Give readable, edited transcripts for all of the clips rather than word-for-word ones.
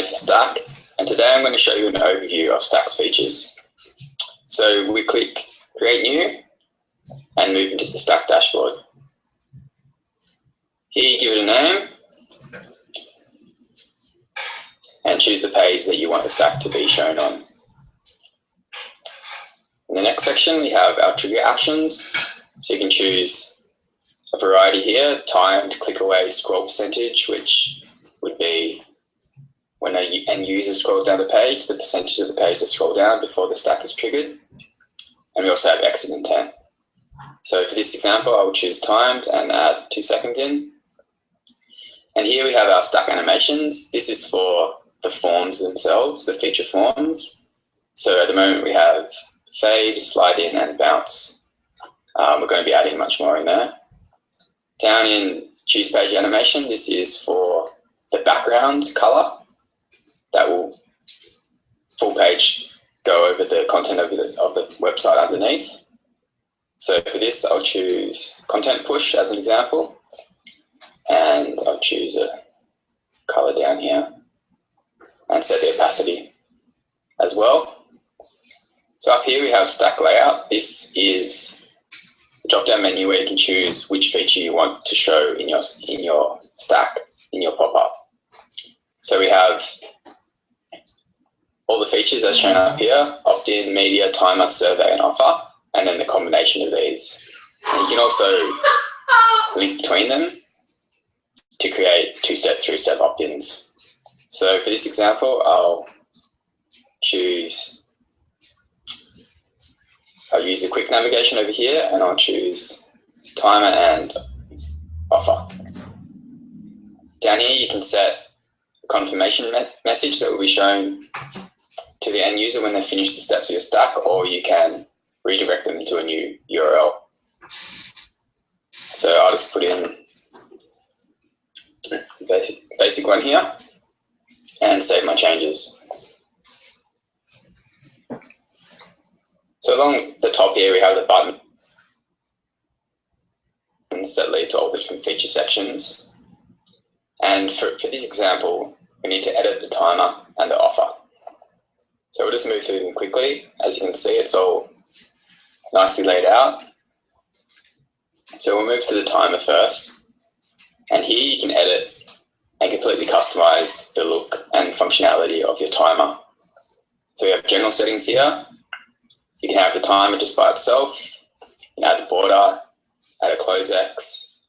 for Stakk, and today I'm going to show you an overview of Stakk's features. So we click Create New and move into the Stakk dashboard. Here you give it a name and choose the page that you want the Stakk to be shown on. In the next section we have our trigger actions, so you can choose a variety here: timed, click away, scroll percentage, which would be when an end user scrolls down the page, the percentage of the page that scroll down before the Stakk is triggered. And we also have exit intent. So for this example, I will choose timed and add 2 seconds in. And here we have our Stakk animations. This is for the forms themselves, the feature forms. So at the moment we have fade, slide in, and bounce. We're going to be adding much more in there. Down in choose page animation, this is for the background color. That will full page go over the content of the website underneath. So for this, I'll choose content push as an example, and I'll choose a color down here and set the opacity as well. So up here we have Stakk layout. This is the drop-down menu where you can choose which feature you want to show in your Stakk, in your pop-up. So we have all the features as shown up here: opt-in, media, timer, survey, and offer, and then the combination of these. And you can also link between them to create 2-step, 3-step opt-ins. So for this example, I'll use a quick navigation over here, and I'll choose timer and offer. Down here you can set a confirmation message that will be shown to the end user when they finish the steps of your Stakk, or you can redirect them to a new URL. So I'll just put in the basic one here and save my changes. So along the top here we have the buttons that lead to all the different feature sections. And for this example, we need to edit the timer and the offer. So we'll just move through them quickly. As you can see, it's all nicely laid out. So we'll move to the timer first. And here you can edit and completely customize the look and functionality of your timer. So we have general settings here. You can have the timer just by itself. You can add the border, add a close X,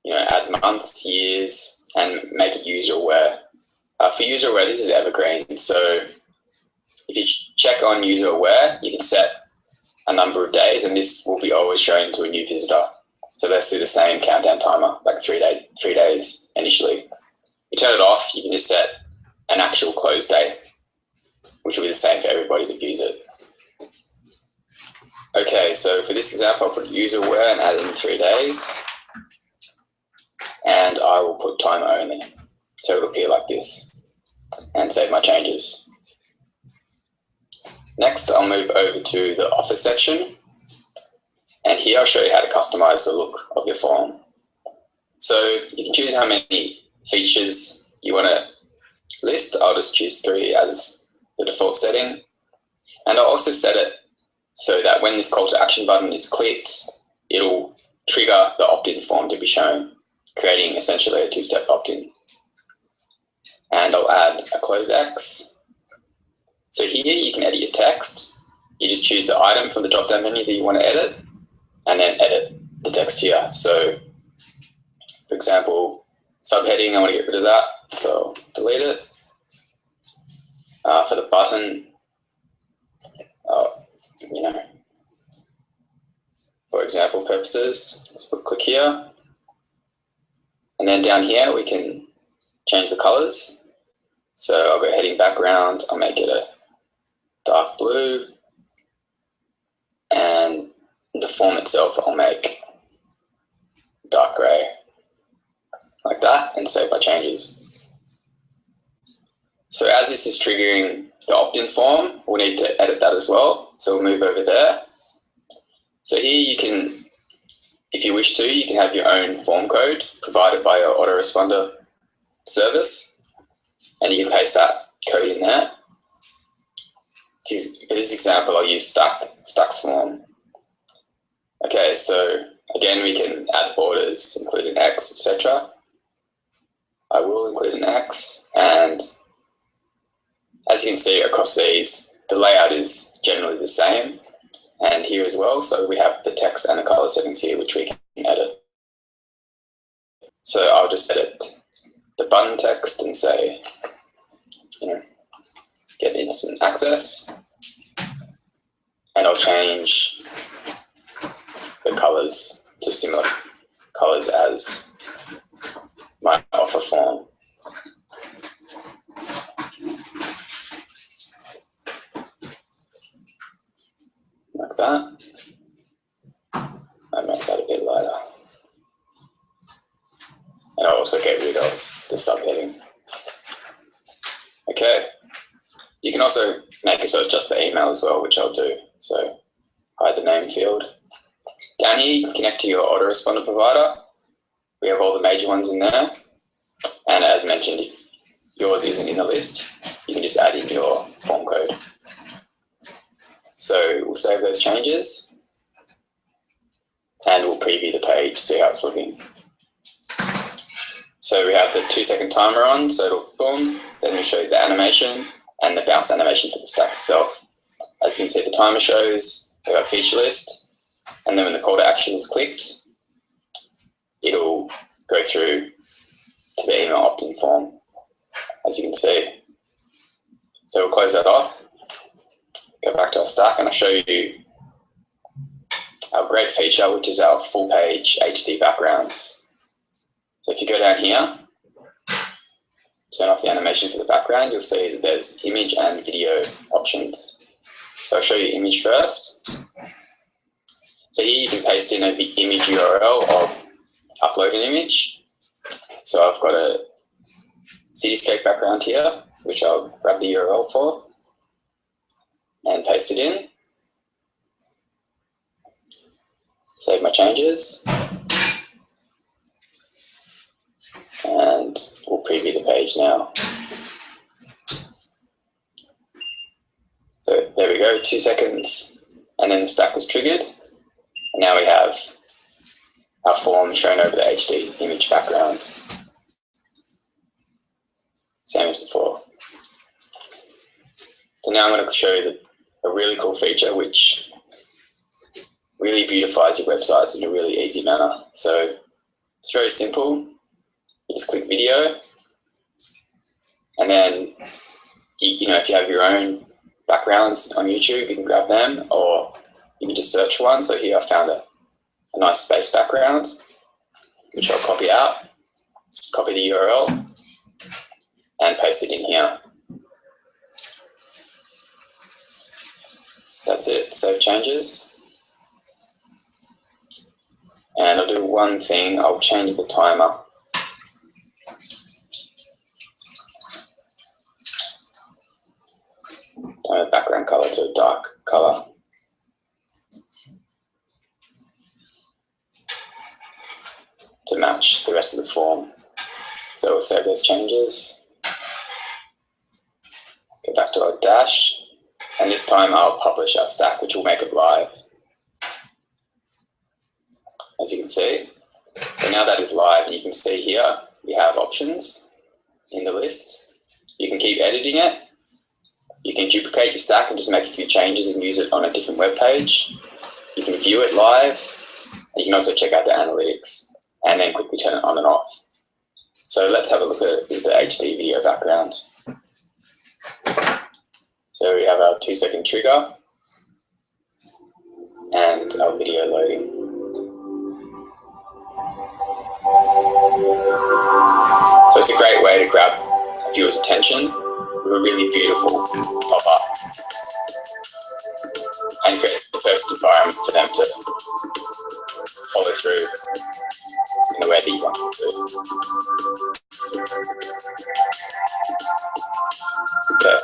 add months, years, and make it user aware. For user aware, this is evergreen. So if you check on user aware, you can set a number of days, and this will be always shown to a new visitor. So they'll see the same countdown timer, like 3 days initially. You turn it off, you can just set an actual close date, which will be the same for everybody that views it. Okay, so for this example, I'll put user aware and add in 3 days. And I will put timer only. So it'll appear like this and save my changes. Next, I'll move over to the offer section. And here I'll show you how to customize the look of your form. So you can choose how many features you want to list. I'll just choose 3 as the default setting. And I'll also set it so that when this call to action button is clicked, it'll trigger the opt-in form to be shown, creating essentially a 2-step opt-in. And I'll add a close X. So here you can edit your text. You just choose the item from the drop-down menu that you want to edit, and then edit the text here. So for example, subheading, I want to get rid of that, so delete it. For the button, for example purposes, let's put click here. And then down here we can change the colors. So I'll go heading background, I'll make it a dark blue, and the form itself I'll make dark gray, like that, and save my changes. So as this is triggering the opt-in form, we'll need to edit that as well. So we'll move over there. So here you can, if you wish to, you can have your own form code provided by your autoresponder service, and you can paste that code in there. For this example, I'll use Stack's form. Okay, so again, we can add borders, include an X, etc. I will include an X, and as you can see across these, the layout is generally the same, and here as well. So we have the text and the color settings here, which we can edit. So I'll just edit the button text and say, get instant access, and I'll change the colors to similar colors as my offer form. Like that. I make that a bit lighter. And I'll also get rid of the subheading. Okay. You can also make it so it's just the email as well, which I'll do. So hide the name field. Down here, you can connect to your autoresponder provider. We have all the major ones in there. And as mentioned, if yours isn't in the list, you can just add in your form code. So we'll save those changes and we'll preview the page, see how it's looking. So we have the 2-second timer on, so it'll boom, then we'll show you the animation and the bounce animation for the stack itself. As you can see, the timer shows, we have a feature list, and then when the call to action is clicked, it'll go through to the email opt-in form, as you can see. So we'll close that off, go back to our stack, and I'll show you our great feature, which is our full page HD backgrounds. So if you go down here, turn off the animation for the background, you'll see that there's image and video options. So I'll show you image first. So here you can paste in an image URL or upload an image. So I've got a cityscape background here, which I'll grab the URL for and paste it in. Save my changes. And we'll preview the page now. So there we go, 2 seconds, and then the stack was triggered. And now we have our form shown over the HD image background. Same as before. So now I'm going to show you a really cool feature which really beautifies your websites in a really easy manner. So it's very simple. You just click video, and then if you have your own backgrounds on YouTube, you can grab them, or you can just search one. So here I found a nice space background, which I'll copy out. Just copy the URL and paste it in here. That's it. Save changes, and I'll do one thing. I'll change the timer. Turn the background color to a dark color. To match the rest of the form. So we'll save those changes. Go back to our dash. And this time I'll publish our stack, which will make it live. As you can see. So now that is live, and you can see here, we have options in the list. You can keep editing it. You can duplicate your stack and just make a few changes and use it on a different web page. You can view it live, and you can also check out the analytics and then quickly turn it on and off. So let's have a look at the HD video background. So we have our 2-second trigger and our video loading. So it's a great way to grab a viewer's attention with a really beautiful pop-up and create the perfect environment for them to follow through in the way that you want them to. Okay,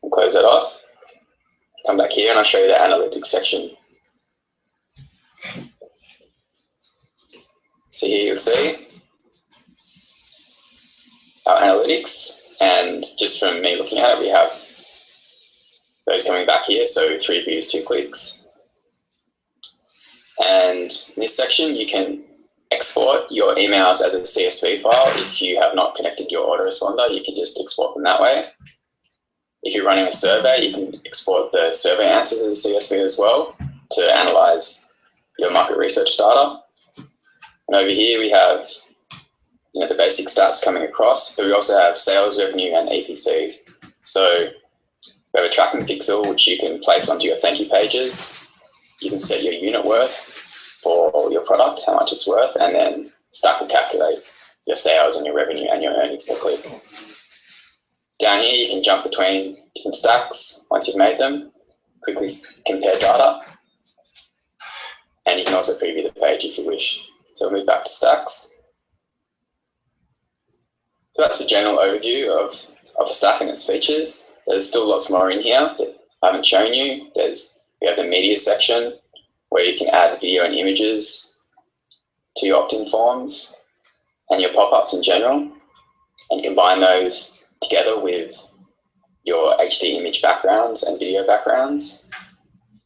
we'll close that off. Come back here and I'll show you the analytics section. So here you'll see our analytics, And just from me looking at it, we have those coming back here. So 3 views, 2 clicks. And in this section, you can export your emails as a CSV file. If you have not connected your autoresponder, you can just export them that way. If you're running a survey, you can export the survey answers as a CSV as well to analyze your market research data. And over here we have the basic stats coming across, but we also have sales revenue and APC. So we have a tracking pixel which you can place onto your thank you pages. You can set your unit worth for your product, how much it's worth, and then Stakk will calculate your sales and your revenue and your earnings per click. Down here, you can jump between different stacks once you've made them, quickly compare data, and you can also preview the page if you wish. So we'll move back to stacks. So that's a general overview of Stakk and its features. There's still lots more in here that I haven't shown you. We have the media section where you can add video and images to your opt-in forms and your pop-ups in general, and combine those together with your HD image backgrounds and video backgrounds.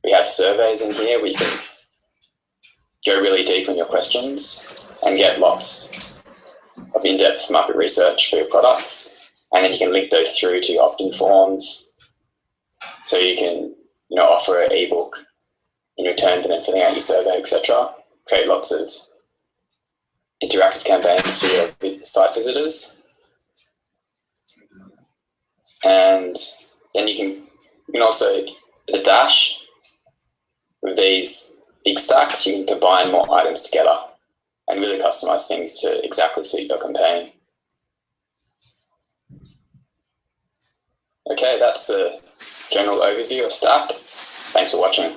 We have surveys in here where you can go really deep on your questions and get lots of in-depth market research for your products. And then you can link those through to your opt-in forms. So you can offer an ebook in return for them filling out your survey, etc. Create lots of interactive campaigns for your site visitors. And then you can also, the dash, with these big stacks, you can combine more items together and really customize things to exactly suit your campaign. Okay, that's a general overview of Stakk. Thanks for watching.